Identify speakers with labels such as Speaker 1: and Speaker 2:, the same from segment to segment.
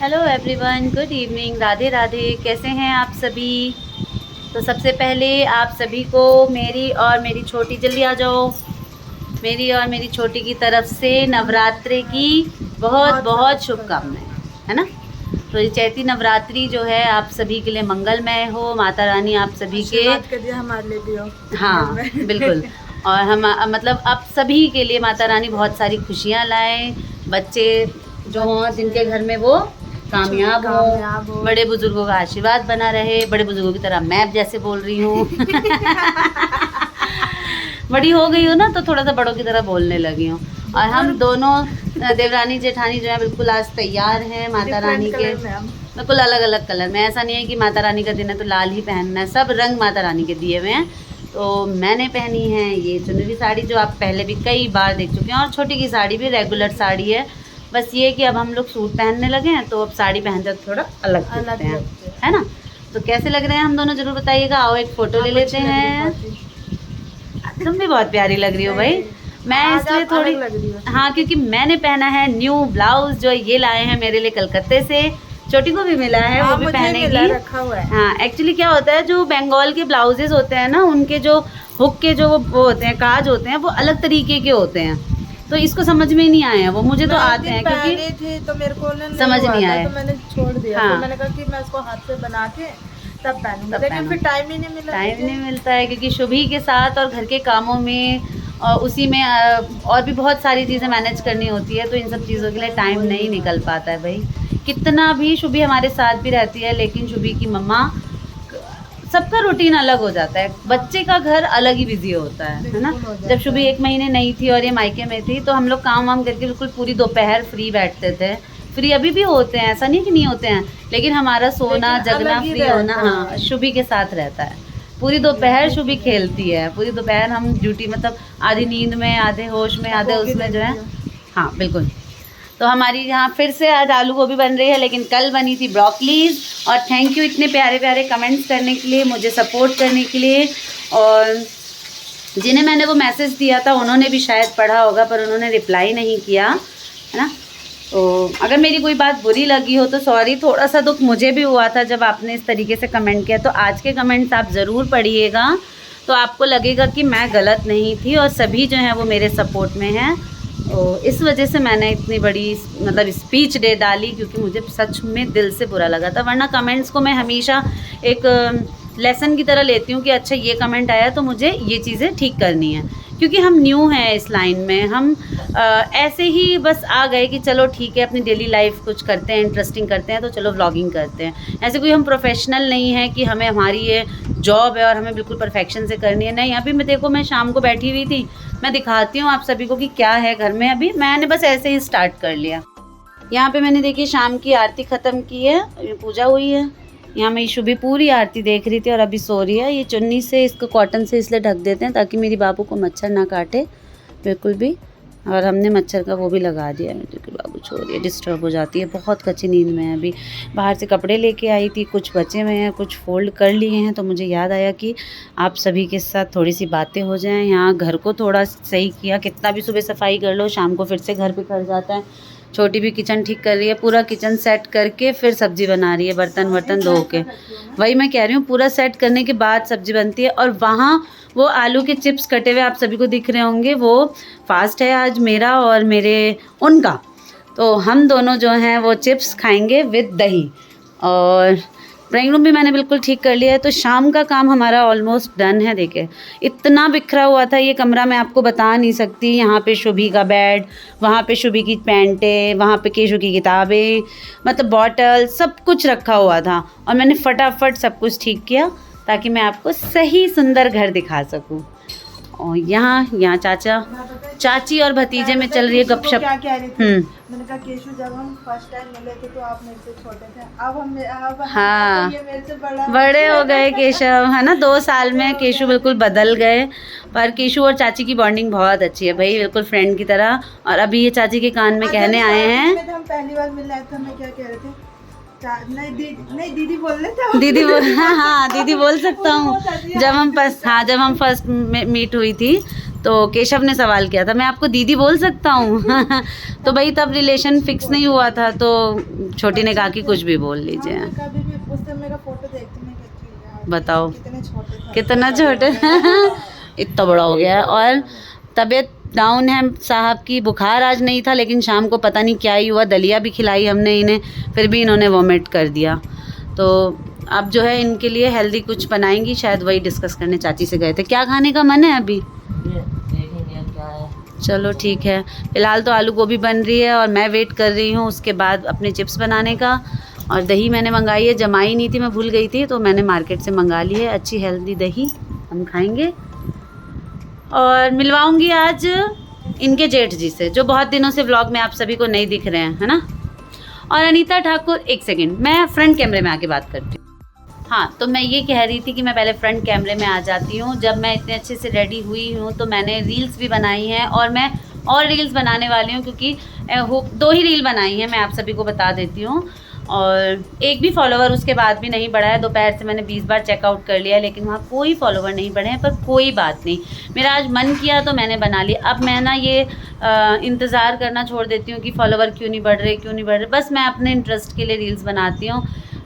Speaker 1: Hello everyone, good evening, Radhe Radhe. कैसे हैं आप सभी? तो सबसे पहले आप सभी को मेरी और मेरी छोटी, जल्दी आ जाओ, मेरी और मेरी छोटी की तरफ से नवरात्रि की बहुत बहुत शुभकामनाएं, है ना। तो ये चैती नवरात्रि जो है आप सभी के लिए मंगलमय हो, माता रानी आप सभी के
Speaker 2: हमारे लिए भी हो।
Speaker 1: हाँ बिल्कुल। और हम मतलब आप सभी के लिए माता रानी बहुत सारी खुशियाँ लाए, बच्चे जो हों जिनके घर में वो कामयाब हो, बड़े बुजुर्गों का आशीर्वाद बना रहे, बड़े बुजुर्गों की तरह मैं जैसे बोल रही हूँ बड़ी हो गई हूँ ना, तो थोड़ा सा बड़ों की तरह बोलने लगी हूँ। और हम दोनों देवरानी जेठानी जो है बिल्कुल आज तैयार हैं माता रानी के, बिल्कुल अलग अलग कलर में। ऐसा नहीं है कि माता रानी का दिन है तो लाल ही पहनना है, सब रंग माता रानी के दिए हुए हैं। तो मैंने पहनी है ये चुनरी साड़ी जो आप पहले भी कई बार देख चुके हैं, और छोटी की साड़ी भी रेगुलर साड़ी है। बस ये कि अब हम लोग सूट पहनने लगे हैं तो अब साड़ी पहनते थोड़ा अलग लगते हैं, है ना। तो कैसे लग रहे हैं हम दोनों जरूर बताइएगा। आओ एक फ़ोटो ले लेते हैं। तुम भी बहुत प्यारी लग रही हो भाई। मैं इसलिए थोड़ी हाँ, क्योंकि मैंने पहना है न्यू ब्लाउज जो ये लाए हैं मेरे लिए कलकत्ते से। छोटी को भी मिला है, वो भी पहनेगी।
Speaker 2: रखा हुआ है।
Speaker 1: हाँ, एक्चुअली क्या होता है, जो बंगाल के ब्लाउजेज होते हैं ना, उनके जो हुक के जो वो होते हैं, काज होते हैं, वो अलग तरीके के होते हैं। तो इसको समझ में नहीं आए हैं वो, मुझे तो आते हैं क्योंकि
Speaker 2: थे तो मेरे को
Speaker 1: समझ नहीं आया,
Speaker 2: तो मैंने छोड़ दिया।
Speaker 1: हाँ।
Speaker 2: तो मैंने कहा कि मैं इसको हाथ से बना के तब पहनूंगी, लेकिन फिर टाइम ही नहीं मिला।
Speaker 1: टाइम नहीं मिलता है क्योंकि शुभी के साथ और घर के कामों में और उसी में और भी बहुत सारी चीज़ें मैनेज करनी होती है, तो इन सब चीज़ों के लिए टाइम नहीं निकल पाता है भाई। कितना भी शुभी हमारे साथ भी रहती है, लेकिन शुभी की मम्मा, सबका रूटीन अलग हो जाता है, बच्चे का घर अलग ही बिजी होता है ना। जब शुभी 1 महीने नहीं थी और ये मायके में थी तो हम लोग काम वाम करके बिल्कुल पूरी दोपहर फ्री बैठते थे। फ्री अभी भी होते हैं, ऐसा नहीं कि नहीं होते हैं, लेकिन हमारा सोना जगना फ्री होना हाँ शुभी के साथ रहता है। पूरी दोपहर शुभी खेलती है, पूरी दोपहर हम ड्यूटी मतलब आधी नींद में, आधे होश में, आधे उसमें जो है। हाँ बिल्कुल। तो हमारी यहाँ फिर से आज आलू गोभी बन रही है, लेकिन कल बनी थी ब्रोकलीज। और थैंक यू इतने प्यारे प्यारे कमेंट्स करने के लिए, मुझे सपोर्ट करने के लिए। और जिन्हें मैंने वो मैसेज दिया था उन्होंने भी शायद पढ़ा होगा, पर उन्होंने रिप्लाई नहीं किया, है ना। तो अगर मेरी कोई बात बुरी लगी हो तो सॉरी। थोड़ा सा दुख मुझे भी हुआ था जब आपने इस तरीके से कमेंट किया। तो आज के कमेंट्स आप ज़रूर पढ़िएगा, तो आपको लगेगा कि मैं गलत नहीं थी और सभी जो हैं वो मेरे सपोर्ट में हैं। तो इस वजह से मैंने इतनी बड़ी मतलब स्पीच दे डाली, क्योंकि मुझे सच में दिल से बुरा लगा था। वरना कमेंट्स को मैं हमेशा एक लेसन की तरह लेती हूँ कि अच्छा ये कमेंट आया तो मुझे ये चीज़ें ठीक करनी है, क्योंकि हम न्यू हैं इस लाइन में। हम ऐसे ही बस आ गए कि चलो ठीक है, अपनी डेली लाइफ कुछ करते हैं, इंटरेस्टिंग करते हैं, तो चलो व्लॉगिंग करते हैं। ऐसे कोई हम प्रोफेशनल नहीं है कि हमें हमारी ये जॉब है और हमें बिल्कुल परफेक्शन से करनी है। नहीं, अभी मैं देखो, मैं शाम को बैठी हुई थी, मैं दिखाती हूँ आप सभी को कि क्या है घर में। अभी मैंने बस ऐसे ही स्टार्ट कर लिया। यहाँ पे मैंने देखिए शाम की आरती ख़त्म की है, पूजा हुई है। यहाँ मैं शुभी पूरी आरती देख रही थी और अभी सो रही है। ये चुन्नी से, इसको कॉटन से इसलिए ढक देते हैं ताकि मेरी बाबू को मच्छर ना काटे बिल्कुल भी। और हमने मच्छर का वो भी लगा दिया है क्योंकि बाबू सो रही है, डिस्टर्ब हो जाती है, बहुत कच्ची नींद में है। अभी बाहर से कपड़े लेके आई थी, कुछ बचे हुए हैं, कुछ फोल्ड कर लिए हैं, तो मुझे याद आया कि आप सभी के साथ थोड़ी सी बातें हो जाएं। यहाँ घर को थोड़ा सही किया, कितना भी सुबह सफाई कर लो शाम को फिर से घर पे कर जाता है। छोटी भी किचन ठीक कर रही है, पूरा किचन सेट करके फिर सब्जी बना रही है, बर्तन वर्तन धो के। वही मैं कह रही हूँ, पूरा सेट करने के बाद सब्जी बनती है। और वहाँ वो आलू के चिप्स कटे हुए आप सभी को दिख रहे होंगे, वो फास्ट है आज मेरा और मेरे उनका। तो हम दोनों जो हैं वो चिप्स खाएंगे विद दही। और ड्राइंग रूम भी मैंने बिल्कुल ठीक कर लिया है। तो शाम का काम हमारा ऑलमोस्ट डन है। देखिए इतना बिखरा हुआ था ये कमरा, मैं आपको बता नहीं सकती। यहाँ पे शुभी का बेड, वहाँ पे शुभी की पैंटें, वहाँ पे केशु की किताबें, मतलब बॉटल, सब कुछ रखा हुआ था। और मैंने फटाफट सब कुछ ठीक किया ताकि मैं आपको सही सुंदर घर दिखा सकूँ। और यहाँ चाची और भतीजे में चल रही है गपशप।
Speaker 2: क्या कह रही थी? मैंने कहा केशु, जब हम फर्स्ट टाइम मिले थे तो आप मेरे से छोटे थे, अब
Speaker 1: हाँ,
Speaker 2: ये मेरे से
Speaker 1: बड़े हो गए केशव, है ना। 2 साल में केशु बिल्कुल बदल गए। पर केशु और चाची की बॉन्डिंग बहुत अच्छी है भाई, बिल्कुल फ्रेंड की तरह। और अभी ये चाची के कान में कहने आए हैं,
Speaker 2: हम पहली बार मिल रहे थे, मैं क्या कह रहे थे, नहीं दीदी बोल रहे थे।
Speaker 1: दीदी बोल, हाँ दीदी बोल सकता हूँ। जब हम फर्स्ट मीट हुई थी तो केशव ने सवाल किया था मैं आपको दीदी बोल सकता हूँ तो भाई तब रिलेशन फिक्स नहीं हुआ था, तो छोटी ने कहा कि कुछ भी बोल लीजिए।
Speaker 2: हाँ, मैं कभी भी उससे मेरा फोटो देखती मैं कहती हूँ यार,
Speaker 1: बताओ
Speaker 2: कितने छोटे थे।
Speaker 1: कितना छोटे इतना बड़ा हो गया है। और तबीयत डाउन है साहब की, बुखार आज नहीं था लेकिन शाम को पता नहीं क्या ही हुआ, दलिया भी खिलाई हमने इन्हें, फिर भी इन्होंने वोमिट कर दिया। तो अब जो है इनके लिए हेल्दी कुछ बनाएंगी, शायद वही डिस्कस करने चाची से गए थे। क्या खाने का मन है अभी? चलो ठीक है, फ़िलहाल तो आलू गोभी बन रही है और मैं वेट कर रही हूँ उसके बाद अपने चिप्स बनाने का। और दही मैंने मंगाई है, जमाई नहीं थी, मैं भूल गई थी, तो मैंने मार्केट से मंगा ली है अच्छी हेल्दी दही, हम खाएंगे। और मिलवाऊंगी आज इनके जेठ जी से, जो बहुत दिनों से व्लॉग में आप सभी को नहीं दिख रहे हैं, है ना। और अनीता ठाकुर, एक सेकेंड, मैं फ्रंट कैमरे में आके बात करती हूँ। हाँ, तो मैं ये कह रही थी कि मैं पहले फ्रंट कैमरे में आ जाती हूँ। जब मैं इतने अच्छे से रेडी हुई हूँ तो मैंने रील्स भी बनाई हैं और मैं और रील्स बनाने वाली हूँ, क्योंकि 2 ही रील बनाई हैं, मैं आप सभी को बता देती हूँ। और एक भी फॉलोवर उसके बाद भी नहीं बढ़ा है। दोपहर से मैंने 20 बार चेकआउट कर लिया लेकिन वहाँ कोई फॉलोवर नहीं बढ़े हैं, पर कोई बात नहीं, मेरा आज मन किया तो मैंने बना लिया। अब मैं ना ये इंतज़ार करना छोड़ देती हूँ कि फॉलोवर क्यों नहीं बढ़ रहे, क्यों नहीं बढ़ रहे, बस मैं अपने इंटरेस्ट के लिए रील्स बनाती हूँ।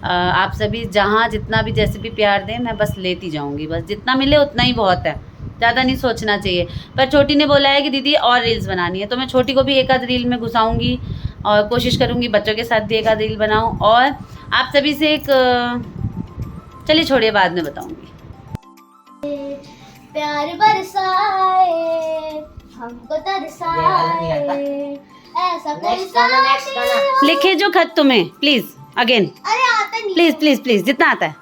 Speaker 1: आप सभी जहाँ जितना भी जैसे भी प्यार दें, मैं बस लेती जाऊँगी, बस जितना मिले उतना ही बहुत है, ज़्यादा नहीं सोचना चाहिए। पर छोटी ने बोला है कि दीदी और रील्स बनानी है, तो मैं छोटी को भी एक आध रील में घुसाऊँगी और कोशिश करूँगी बच्चों के साथ भी एक आध रील बनाऊँ। और आप सभी से एक चलिए छोड़िए, बाद में बताऊँगी।
Speaker 3: प्यार बरसाए हमको तरसाए ऐसा कोई
Speaker 1: लिखे जो खत तुम्हें, प्लीज़ अगेन,
Speaker 3: अरे आता नहीं,
Speaker 1: प्लीज़ प्लीज़ प्लीज़, जितना आता है।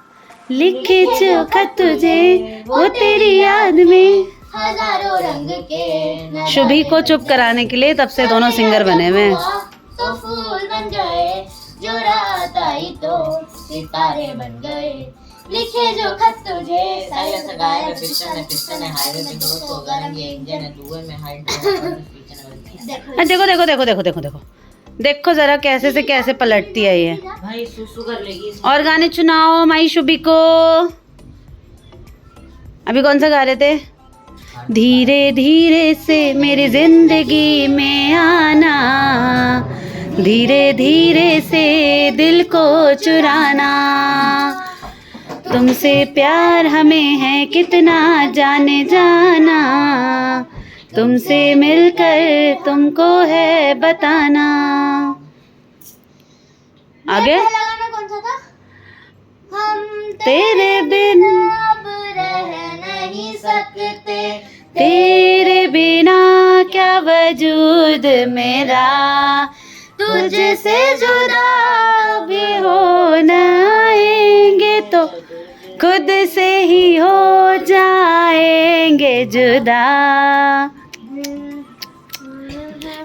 Speaker 1: लिखे जो खत तुझे वो तेरी याद में,
Speaker 3: हजारों रंग के
Speaker 1: शुभी को चुप कराने के लिए तब से दोनों सिंगर बने हुए हैं।
Speaker 3: तो फूल बन गए, जो रात आई तो सितारे बन गए। लिखे जो खत तुझे साइलेंस गायब, पिस्टन है हाईवे पे दोस्तों गरम, ये इंजन है दुए में हाइड्रोजन।
Speaker 1: देखो देखो देखो देखो देखो देखो देखो जरा कैसे से कैसे पलटती है ये।
Speaker 3: भाई सुसु कर लेगी।
Speaker 1: और गाने चुनाओ माई शुभी को। अभी कौन सा गा रहे थे? धीरे धीरे से मेरी जिंदगी में आना, धीरे धीरे से दिल को चुराना, तुमसे प्यार हमें है कितना जाने जाना, तुमसे मिलकर तुमको है बताना। आगे
Speaker 3: गाना कौन सा था? हम
Speaker 1: तेरे बिन
Speaker 3: अब रह नहीं सकते,
Speaker 1: तेरे बिना क्या वजूद मेरा, तुझसे जुदा भी हो जाएंगे तो खुद से ही हो जाएंगे जुदा,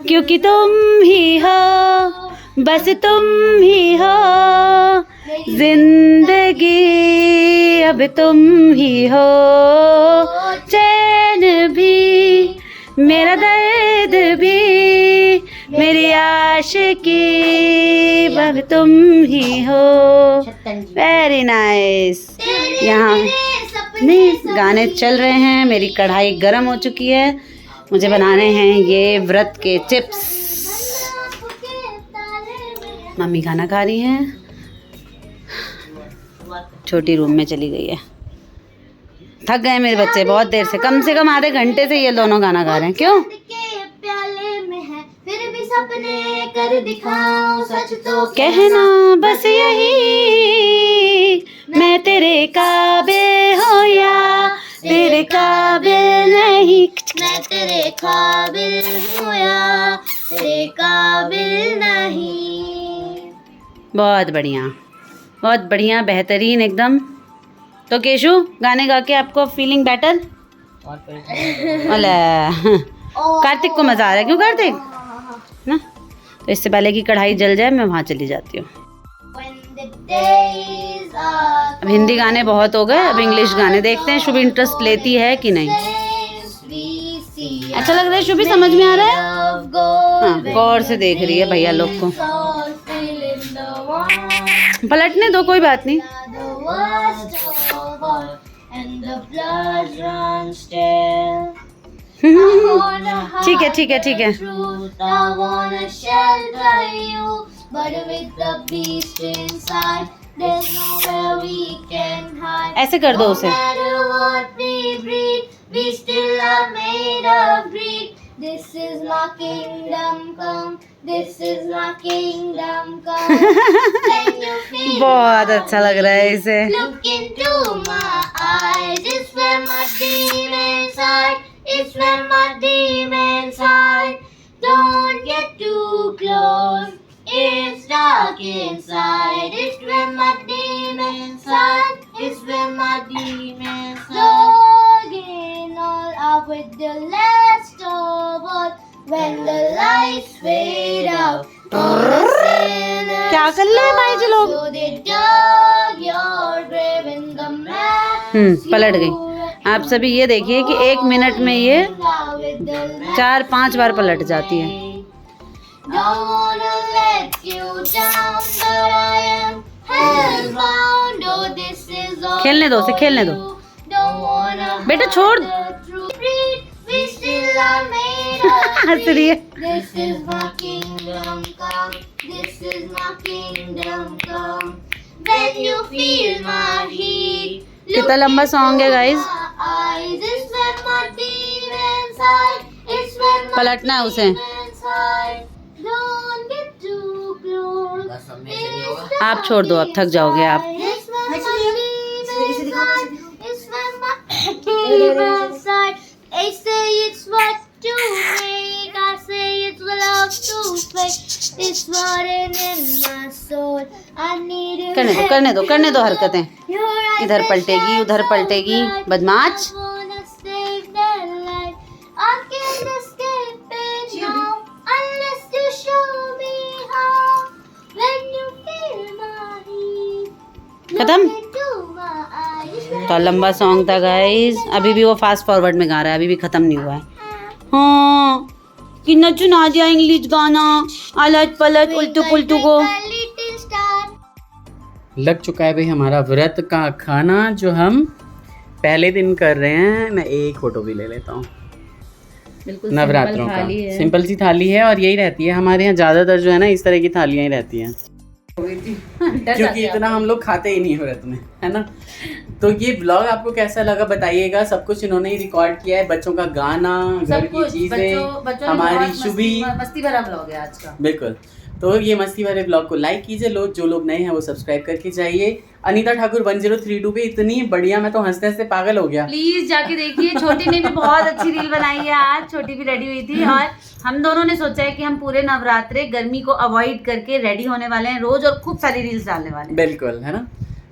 Speaker 1: क्योंकि तुम ही हो, बस तुम ही हो जिंदगी, अब तुम ही हो, चैन भी मेरा दर्द भी मेरी आशिकी, अब तुम ही हो। Very nice. यहाँ नहीं गाने चल रहे हैं, मेरी कढ़ाई गर्म हो चुकी है, मुझे बनाने हैं ये व्रत के चिप्स। मम्मी खाना खा रही हैं, छोटी रूम में चली गई है। थक गए मेरे बच्चे बहुत देर से, कम आधे घंटे से ये दोनों गाना गा रहे हैं। क्यों?
Speaker 3: प्याले में है फिर भी सपने कर दिखाऊं, सच तो
Speaker 1: कहना बस यही, मैं तेरे काबिल हो या तेरे काबिल नहीं,
Speaker 3: मैं तेरे काबिल हूँ या तेरे काबिल नहीं।
Speaker 1: बहुत बढ़िया, बहुत बढ़िया, बेहतरीन एकदम। तो केशु गाने गा के आपको फीलिंग बेटर? कार्तिक को मजा आ रहा है, क्यों कार्तिक ना? तो इससे पहले कि कढ़ाई जल जाए मैं वहाँ चली जाती हूँ। अब हिंदी गाने बहुत हो गए, अब इंग्लिश गाने देखते हैं, शुभी इंटरेस्ट लेती है कि नहीं। अच्छा लग रहा है शुभी, समझ में आ रहा है? हाँ, गौर से देख रही है भैया लोग को। पलटने दो, कोई बात नहीं। ठीक है ठीक है ठीक है।
Speaker 3: I wanna shelter you, but with the beast inside, there's nowhere we can hide.
Speaker 1: ऐसे कर दो उसे।
Speaker 3: No matter what we breed, we still are made of greed. This is my kingdom come. This is my kingdom come. When you feel
Speaker 1: बहुत
Speaker 3: my
Speaker 1: अच्छा लग रहा है इसे।
Speaker 3: look into my eyes. It's where my demons hide. It's where my demons hide. Don't get too close. It's dark inside. It's where my demons hide. It's where my demons hide. Logging all up with the last of all. When the lights fade out.
Speaker 1: क्या कर ले भाई जी लोग?
Speaker 3: So they dug your grave in the mess.
Speaker 1: पलट गई। आप सभी ये देखिए कि 1 मिनट में ये 4-5 बार पलट जाती है।
Speaker 3: Don't wanna let you down, but I am hellbound. Oh, this is all
Speaker 1: खेलने दो उसे,
Speaker 3: for
Speaker 1: खेलने दो।
Speaker 3: you. Don't wanna
Speaker 1: बेटा
Speaker 3: hide
Speaker 1: छोड़।
Speaker 3: the truth. We still are made of
Speaker 1: हंस रही है।
Speaker 3: This is my kingdom come. This is my kingdom come. When you feel my heat.
Speaker 1: कितना लंबा सॉन्ग है गाइस। पलटना है उसे। आप छोड़ दो, अब थक जाओगे आप। करने दो करने दो हरकतें। इधर पलटेगी उधर पलटेगी, बदमाश। खत्म। तो लंबा सॉन्ग था गाइस। अभी भी वो फास्ट फॉरवर्ड में गा रहा है, अभी भी खत्म नहीं हुआ है। हाँ कितना चुना दिया इंग्लिश गाना, अलट पलट उल्टू पुल्टू को। लग चुका है भाई हमारा व्रत का खाना, जो हम पहले दिन कर रहे हैं। मैं एक फोटो भी ले लेता हूँ। बिल्कुल नवरात्रों का सिंपल सी थाली है, और यही रहती है हमारे यहाँ ज़्यादातर जो है ना, इस तरह की थालियाँ ही रहती हैं। क्योंकि इतना हम लोग खाते ही नहीं व्रत में, है ना। तो ये ब्लॉग आपको कैसा लगा बताइएगा। सब कुछ इन्होंने ही रिकॉर्ड किया है, बच्चों का गाना, घर की चीजें, हमारी शुभी मस्ती भरा ब्लॉग है आज का। बिल्कुल। तो ये मस्ती भरे ब्लॉग को लाइक कीजिए, जो लोग नए हैं वो सब्सक्राइब करके जाइए। अनीता ठाकुर 1032 पे इतनी बढ़िया, मैं तो हंसते हंसते पागल हो गया। प्लीज जाके देखिए। छोटी ने भी बहुत अच्छी रील बनाई है आज, छोटी भी रेडी हुई थी। और हम दोनों ने सोचा है कि हम पूरे नवरात्रे गर्मी को अवॉइड करके रेडी होने वाले हैं रोज, और खूब सारी रील्स डालने वाले हैं। बिल्कुल, है ना।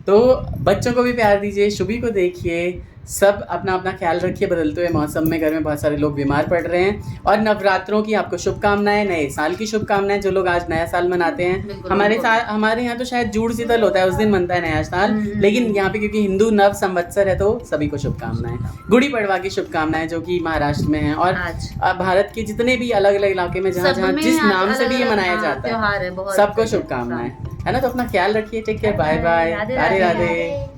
Speaker 1: तो बच्चों को भी प्यार दीजिए, शुभी को देखिए, सब अपना अपना ख्याल रखिए। बदलते हुए मौसम में घर में बहुत सारे लोग बीमार पड़ रहे हैं। और नवरात्रों की आपको शुभकामनाएं, नए साल की शुभकामनाएं। जो लोग आज नया साल मनाते हैं, हमारे यहाँ तो शायद जूड़ शीतल होता है, उस दिन मनता है नया साल, लेकिन यहाँ पे क्योंकि हिंदू नव संवत्सर है, तो सभी को शुभकामनाएं। गुड़ी पड़वा की शुभकामनाएं, जो कि महाराष्ट्र में है, और भारत के जितने भी अलग अलग इलाके में जहाँ जहाँ जिस नाम से भी ये मनाया जाता है, सबको शुभकामनाएं, है ना। तो अपना ख्याल रखिए। Take care, bye bye, Radhe Radhe.